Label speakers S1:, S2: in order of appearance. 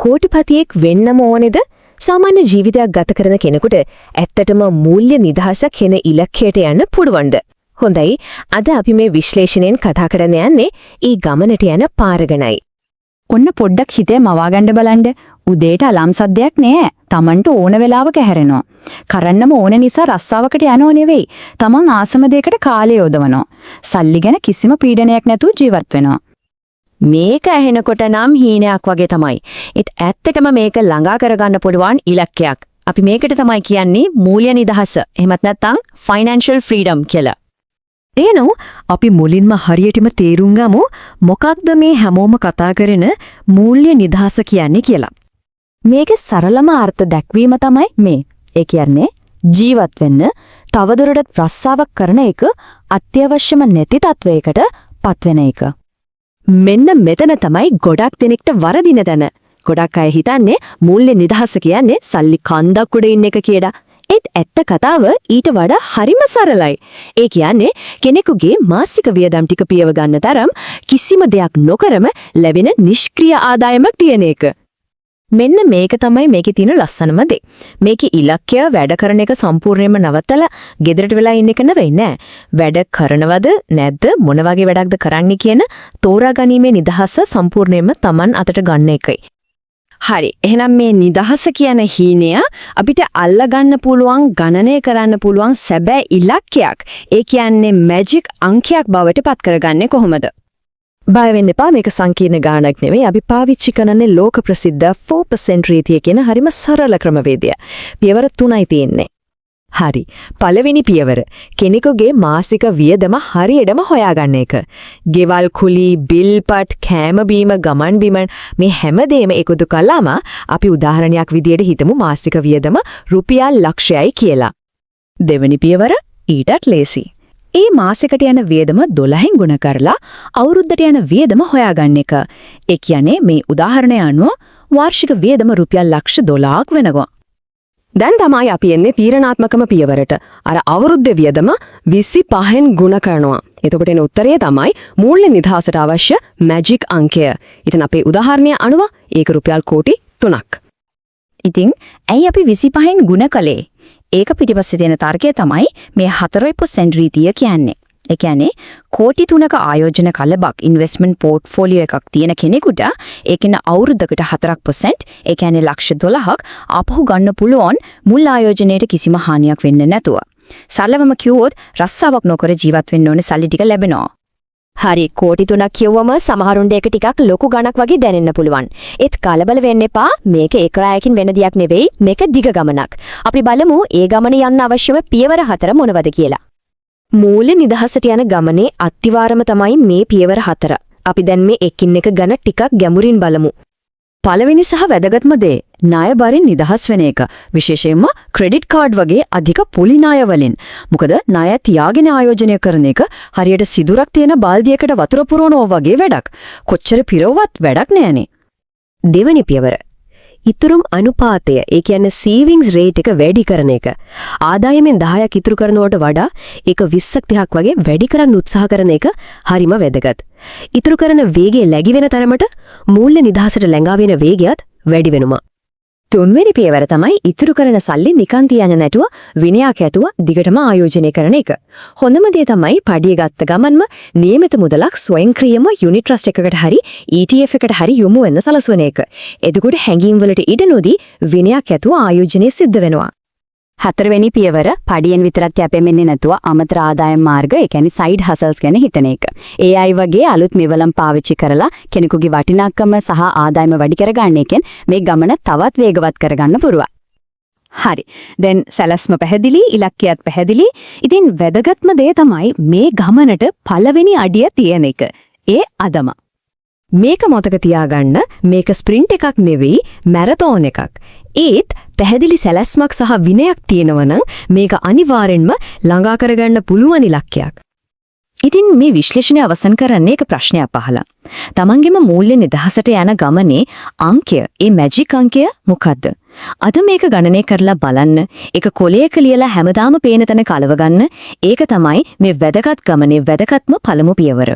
S1: කෝටිපතියෙක් වෙන්නම ඕනේද? සාමාන්‍ය ජීවිතයක් ගත කරන කෙනෙකුට ඇත්තටම මූල්‍ය නිදහසක් වෙන ඉලක්කයට යන්න පුළුවන්ද? හොඳයි, අද අපි මේ විශ්ලේෂණයෙන් කතා කරන්න යන්නේ ඊ ගමනට යන පාර ගැනයි.
S2: ඔන්න පොඩ්ඩක් හිතේ මවා ගන්න බලන්න. උදේට අලම් සද්දයක් නෑ. Tamanට ඕන වෙලාවක හැරෙනවා. කරන්නම ඕන නිසා රස්සාවකට යනෝ නෙවෙයි. Taman ආසම දෙයකට කාලය යොදවනවා. සල්ලි ගැන කිසිම පීඩනයක් නැතුව ජීවත් වෙනවා.
S3: මේක ඇහෙනකොට නම් හීනයක් වගේ තමයි. ඒත් ඇත්තටම මේක ළඟා කරගන්න පුළුවන් ඉලක්කයක්. අපි මේකට තමයි කියන්නේ මූල්‍ය නිදහස. එහෙමත් නැත්නම් ෆයිනෑන්ෂල් ෆ්‍රීඩම් කියලා.
S4: එහෙනම් අපි මුලින්ම හරියටම තේරුම් ගමු මොකක්ද මේ හැමෝම කතා කරන මූල්‍ය නිදහස කියන්නේ කියලා.
S2: මේකේ සරලම අර්ථ දැක්වීම තමයි මේ. ඒ කියන්නේ ජීවත් වෙන්න තවදුරටත් රස්සාවක් කරන එක අත්‍යවශ්‍යම නැති තත්වයකට පත්වෙන එක.
S4: මෙන්න මෙතන තමයි ගොඩක් දෙනෙක්ට වරදින තැන. ගොඩක් අය හිතන්නේ මූල්‍ය නිදහස කියන්නේ සල්ලි කන්දක් උඩ ඉන්න එක කියලා. ඒත් ඇත්ත කතාව ඊට වඩා හරිම සරලයි. ඒ කියන්නේ කෙනෙකුගේ මාසික වියදම් ටික පියව ගන්න තරම් කිසිම දෙයක් නොකරම ලැබෙන නිෂ්ක්‍රීය ආදායමක් තියෙන එක.
S3: මෙන්න මේක තමයි මේකේ තියෙන ලස්සනම දේ. මේකේ ඉලක්කය වැඩ කරන එක සම්පූර්ණයෙන්ම නවත්තලා ගෙදරට වෙලා ඉන්න එක නෙවෙයි නෑ. වැඩ කරනවද නැද්ද මොන වගේ වැඩක්ද කරන්නේ කියන තෝරා ගැනීමේ නිදහස සම්පූර්ණයෙන්ම Taman අතට ගන්න එකයි.
S4: හරි. එහෙනම් මේ නිදහස කියන හීනය අපිට අල්ලගන්න පුළුවන් ගණනය කරන්න පුළුවන් සැබෑ ඉලක්කයක්. ඒ කියන්නේ මැජික් අංකයක් බවට පත් කරගන්නේ කොහොමද? බය වෙන්න එපා, මේක සංකීර්ණ ගාණක් නෙවෙයි. අපි පාවිච්චි කරන්නේ ලෝක ප්‍රසිද්ධ 4% රීතිය කියන හරිම සරල ක්‍රමවේදය. පියවර 3යි තියෙන්නේ. හරි. පළවෙනි පියවර කෙනෙකුගේ මාසික වියදම හරියටම හොයාගන්න එක. ගෙවල් කුලි, බිල්පත්, කෑම බීම, ගමන් බිමන් මේ හැමදේම එකතු කළාම අපි උදාහරණයක් විදියට හිතමු මාසික වියදම රුපියල් ලක්ෂයයි කියලා. දෙවෙනි පියවර ඊටත් ලේසි. ඒ මාසෙකට යන වියදම 12න් ගුණ කරලා අවුරුද්දට යන වියදම හොයාගන්න එක. ඒ කියන්නේ මේ උදාහරණය අනුව වාර්ෂික වියදම රුපියල් ලක්ෂ 12ක් වෙනවා.
S1: දැන් තමයි අපි එන්නේ තීරණාත්මකම පියවරට. අර අවුරුද්දේ වියදම 25න් ගුණ කරනවා. එතකොට එන උත්තරය තමයි මූල්‍ය නිදහසට අවශ්‍ය මැජික් අංකය. ඉතින් අපේ උදාහරණය අනුව ඒක රුපියල් කෝටි 3ක්.
S2: ඉතින් ඇයි අපි 25න් ගුණ කළේ? ඒක පිටිපස්සේ තියෙන තර්කය තමයි මේ 4% රීතිය කියන්නේ. ඒ කියන්නේ කෝටි 3ක ආයෝජන කලබක් ඉන්වෙස්ට්මන්ට් පෝර්ට්ෆෝලියෝ එකක් තියෙන කෙනෙකුට ඒකෙන අවුරුද්දකට 4%, ඒ කියන්නේ ලක්ෂ 12ක් ආපහු ගන්න පුළුවන් මුල් ආයෝජනයේට කිසිම හානියක් වෙන්නේ නැතුව. සරලවම කිව්වොත් රස්සාවක් නොකර ජීවත් වෙන්න ඕනේ සල්ලි ටික ලැබෙනවා.
S3: හරි, කෝටි 3ක් කියවම සමහරුන්ට ඒක ටිකක් ලොකු ගණක් වගේ දැනෙන්න පුළුවන්. ඒත් කලබල වෙන්න එපා. මේක එක රායකින් වෙන දෙයක් නෙවෙයි. මේක දිග ගමනක්. අපි බලමු ඒ ගමන යන්න අවශ්‍යම පියවර 4 මොනවද කියලා.
S1: මූල්‍ය නිදහසට යන ගමනේ අත්තිවාරම තමයි මේ පියවර 4. අපි දැන් මේ එකින් එක ගැන ටිකක් ගැඹුරින් බලමු.
S4: පළවෙනි සහ වැදගත්ම දේ ණය බරින් නිදහස් වෙන එක. විශේෂයෙන්ම ක්‍රෙඩිට් කාඩ් වගේ අධික පොලි ණය වලින්. මොකද ණය තියාගෙන ආයෝජනය කරන එක හරියට සිදුරක් තියෙන බාල්දියකට වතුර පුරවනවා වගේ වැඩක්. කොච්චර පිරවවත් වැඩක් නෑනේ.
S1: දෙවෙනි පියවර ඉතුරුම් අනුපාතය, ඒ කියන්නේ සේවිංග්ස් රේට් එක වැඩි කරන එක. ආදායමෙන් 10ක් ඉතුරු කරනවට වඩා ඒක 20ක් 30ක් වගේ වැඩි කරන්න උත්සාහ කරන එක හරිම වැදගත්. ඉතුරු කරන වේගය läගි වෙන තරමට මූල්‍ය නිදහසට ළඟා වෙන වේගයත් වැඩි වෙනවා. තුන්වෙනි පියවර තමයි ඉතුරු කරන සල්ලි නිකන් තියන්න නැතුව විනයක් ඇතුව දිගටම ආයෝජනය කරන එක. හොඳම දේ තමයි පඩිය ගත්ත ගමන්ම නියමිත මුදලක් ස්වයංක්‍රීයම යුනිට් ට්‍රස්ට් එකකට හරි ETF එකකට හරි යොමු වෙන්න සලස්වන එක. එතකොට හැංගීම් වලට ඉඩ නොදී විනයක් ඇතුව ආයෝජනය සිද්ධ වෙනවා.
S2: හතරවෙනි පියවර පඩියෙන් විතරක් යැපෙන්නේ නැතුව අමතර ආදායම් මාර්ග, ඒ කියන්නේ සයිඩ් හසල්ස් ගැන හිතන එක. ඒ අය වගේ අලුත් මෙවලම් පාවිච්චි කරලා කෙනෙකුගේ වටිනාකම සහ ආදායම වැඩි කරගන්න එකෙන් මේ ගමන තවත් වේගවත් කරගන්න පුරුවා.
S4: හරි. දැන් සැලැස්ම පැහැදිලි, ඉලක්කයත් පැහැදිලි. ඉතින් වැදගත්ම දේ තමයි මේ ගමනට පළවෙනි අඩිය තියෙන එක. ඒ අදම. මේක මතක තියාගන්න, මේක ස්ප්‍රින්ට් එකක් නෙවෙයි, මැරතෝන් එකක්. ඒත් පැහැදිලි සැලැස්මක් සහ විනයක් තියෙනවා නම් මේක අනිවාර්යෙන්ම ළඟා කරගන්න පුළුවන් ඉලක්කයක්. ඉතින් මේ විශ්ලේෂණය අවසන් කරන්නේ එක ප්‍රශ්නයක් අහලා. තමන්ගේම මූල්‍ය නිදහසට යන ගමනේ අංකය, ඒ මැජික් අංකය මොකද්ද? අද මේක ගණනය කරලා බලන්න. ඒක කොලයක ලියලා හැමදාම පේන තැන කලව ගන්න. ඒක තමයි මේ වැදගත් ගමනේ වැදගත්ම පළමු පියවර.